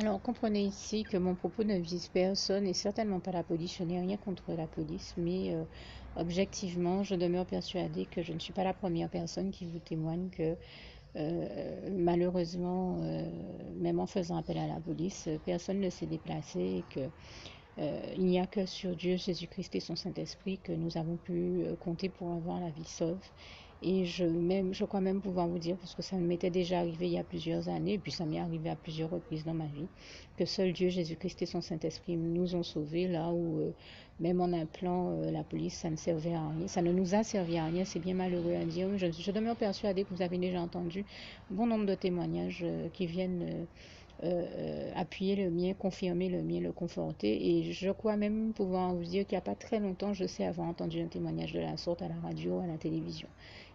Alors, comprenez ici que mon propos ne vise personne et certainement pas la police. Je n'ai rien contre la police, mais objectivement, je demeure persuadée que je ne suis pas la première personne qui vous témoigne que malheureusement, même en faisant appel à la police, personne ne s'est déplacé et que il n'y a que sur Dieu, Jésus-Christ et son Saint-Esprit que nous avons pu compter pour avoir la vie sauve. Et je crois même pouvoir vous dire, parce que ça m'était déjà arrivé il y a plusieurs années, et puis ça m'est arrivé à plusieurs reprises dans ma vie, que seul Dieu, Jésus-Christ et son Saint-Esprit nous ont sauvés, là où même en appelant la police, ça ne servait à rien. Ça ne nous a servi à rien, c'est bien malheureux à dire. Je demeure persuadée que vous avez déjà entendu bon nombre de témoignages qui viennent appuyer le mien, confirmer le mien, le conforter. Et je crois même pouvoir vous dire qu'il n'y a pas très longtemps, je sais avoir entendu un témoignage de la sorte à la radio, à la télévision.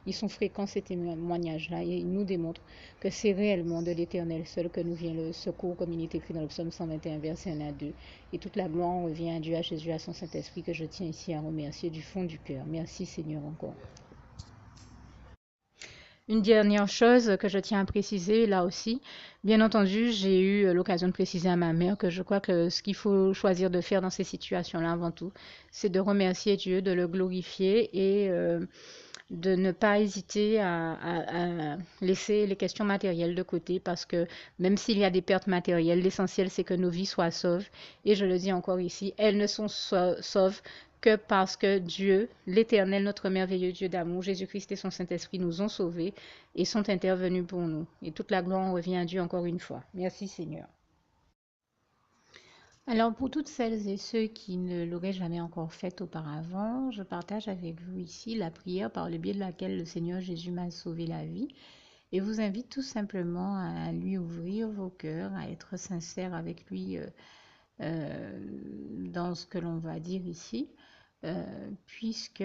Ils sont fréquents ces témoignages-là et ils nous démontrent que c'est réellement de l'Éternel seul que nous vient le secours, comme il est écrit dans le psaume 121, verset 1 à 2. Et toute la gloire revient à Dieu, à Jésus, à son Saint-Esprit, que je tiens ici à remercier du fond du cœur. Merci Seigneur encore. Une dernière chose que je tiens à préciser là aussi, bien entendu, j'ai eu l'occasion de préciser à ma mère que je crois que ce qu'il faut choisir de faire dans ces situations-là avant tout, c'est de remercier Dieu, de le glorifier et de ne pas hésiter à laisser les questions matérielles de côté parce que même s'il y a des pertes matérielles, l'essentiel c'est que nos vies soient sauves. Et je le dis encore ici, elles ne sont sauves que parce que Dieu, l'Éternel, notre merveilleux Dieu d'amour, Jésus-Christ et son Saint-Esprit nous ont sauvés et sont intervenus pour nous. Et toute la gloire revient à Dieu encore une fois. Merci Seigneur. Alors pour toutes celles et ceux qui ne l'auraient jamais encore fait auparavant, je partage avec vous ici la prière par le biais de laquelle le Seigneur Jésus m'a sauvé la vie et vous invite tout simplement à lui ouvrir vos cœurs, à être sincère avec lui dans ce que l'on va dire ici, puisque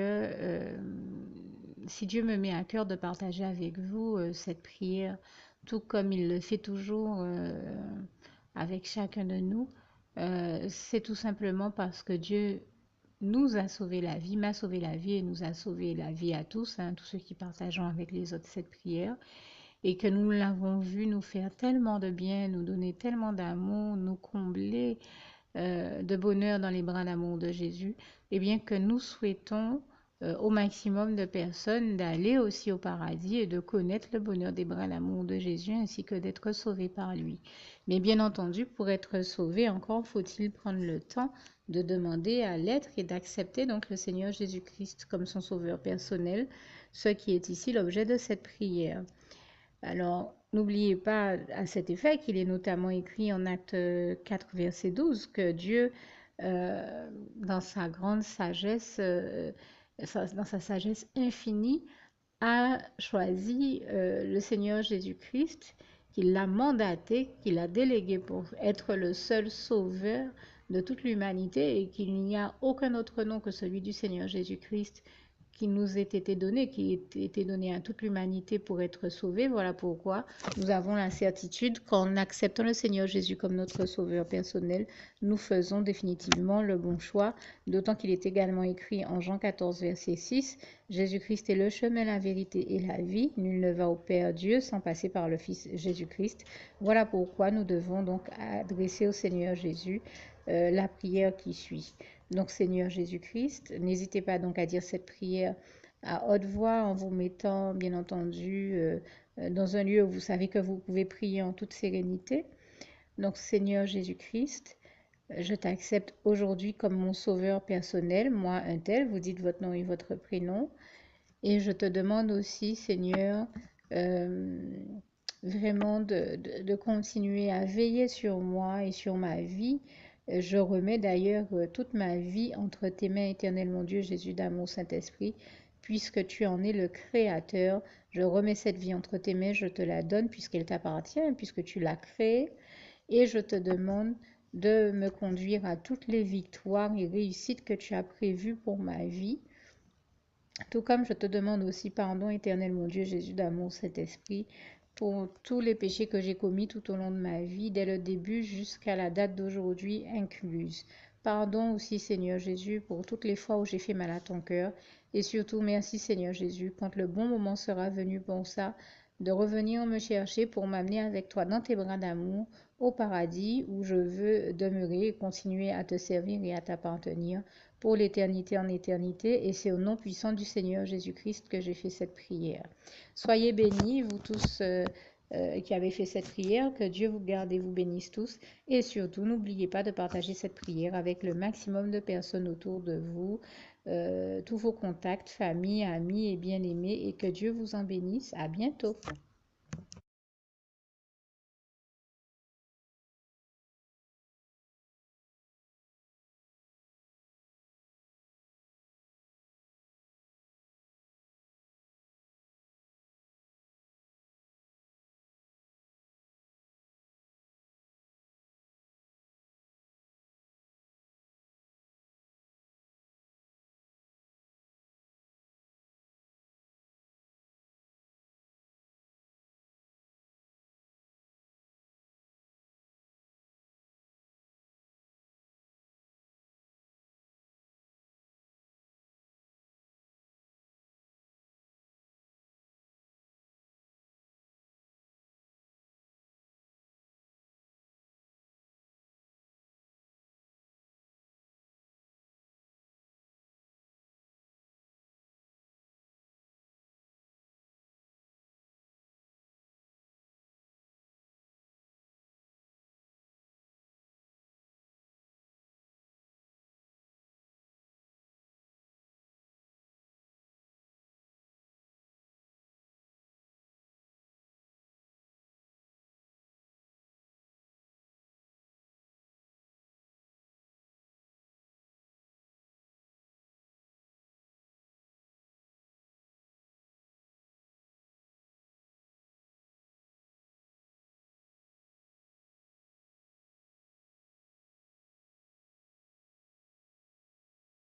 si Dieu me met à cœur de partager avec vous cette prière, tout comme il le fait toujours avec chacun de nous, c'est tout simplement parce que Dieu nous a sauvé la vie, m'a sauvé la vie et nous a sauvé la vie à tous, hein, tous ceux qui partageons avec les autres cette prière, et que nous l'avons vu nous faire tellement de bien, nous donner tellement d'amour, nous combler de bonheur dans les bras d'amour de Jésus, et bien que nous souhaitons au maximum de personnes d'aller aussi au paradis et de connaître le bonheur des bras d'amour de Jésus ainsi que d'être sauvés par lui. Mais bien entendu, pour être sauvé, encore faut-il prendre le temps de demander à l'être et d'accepter donc le Seigneur Jésus-Christ comme son sauveur personnel, ce qui est ici l'objet de cette prière. Alors, n'oubliez pas à cet effet qu'il est notamment écrit en Acte 4, verset 12, que Dieu, dans sa grande sagesse, dans sa sagesse infinie, a choisi le Seigneur Jésus-Christ, qu'il l'a mandaté, qu'il a délégué pour être le seul sauveur de toute l'humanité et qu'il n'y a aucun autre nom que celui du Seigneur Jésus-Christ qui nous ait été donné, qui ait été donné à toute l'humanité pour être sauvé. Voilà pourquoi nous avons la certitude qu'en acceptant le Seigneur Jésus comme notre sauveur personnel, nous faisons définitivement le bon choix, d'autant qu'il est également écrit en Jean 14, verset 6, Jésus-Christ est le chemin, la vérité et la vie. Nul ne va au Père Dieu sans passer par le Fils Jésus-Christ. Voilà pourquoi nous devons donc adresser au Seigneur Jésus la prière qui suit. Donc Seigneur Jésus-Christ, n'hésitez pas donc à dire cette prière à haute voix en vous mettant bien entendu dans un lieu où vous savez que vous pouvez prier en toute sérénité. Donc Seigneur Jésus-Christ, je t'accepte aujourd'hui comme mon sauveur personnel, moi un tel, vous dites votre nom et votre prénom. Et je te demande aussi, Seigneur, euh, vraiment de continuer à veiller sur moi et sur ma vie. Je remets d'ailleurs toute ma vie entre tes mains, éternel mon Dieu, Jésus d'amour, Saint-Esprit, puisque tu en es le Créateur. Je remets cette vie entre tes mains, je te la donne puisqu'elle t'appartient, puisque tu l'as créée. Et je te demande de me conduire à toutes les victoires et réussites que tu as prévues pour ma vie. Tout comme je te demande aussi pardon, éternel mon Dieu, Jésus d'amour, Saint-Esprit, pour tous les péchés que j'ai commis tout au long de ma vie, dès le début jusqu'à la date d'aujourd'hui incluse. Pardon aussi, Seigneur Jésus, pour toutes les fois où j'ai fait mal à ton cœur. Et surtout, merci, Seigneur Jésus, quand le bon moment sera venu pour ça, de revenir me chercher pour m'amener avec toi dans tes bras d'amour, au paradis où je veux demeurer et continuer à te servir et à t'appartenir pour l'éternité en éternité. Et c'est au nom puissant du Seigneur Jésus-Christ que j'ai fait cette prière. Soyez bénis, vous tous qui avez fait cette prière. Que Dieu vous garde et vous bénisse tous. Et surtout, n'oubliez pas de partager cette prière avec le maximum de personnes autour de vous, tous vos contacts, famille, amis et bien-aimés. Et que Dieu vous en bénisse. À bientôt.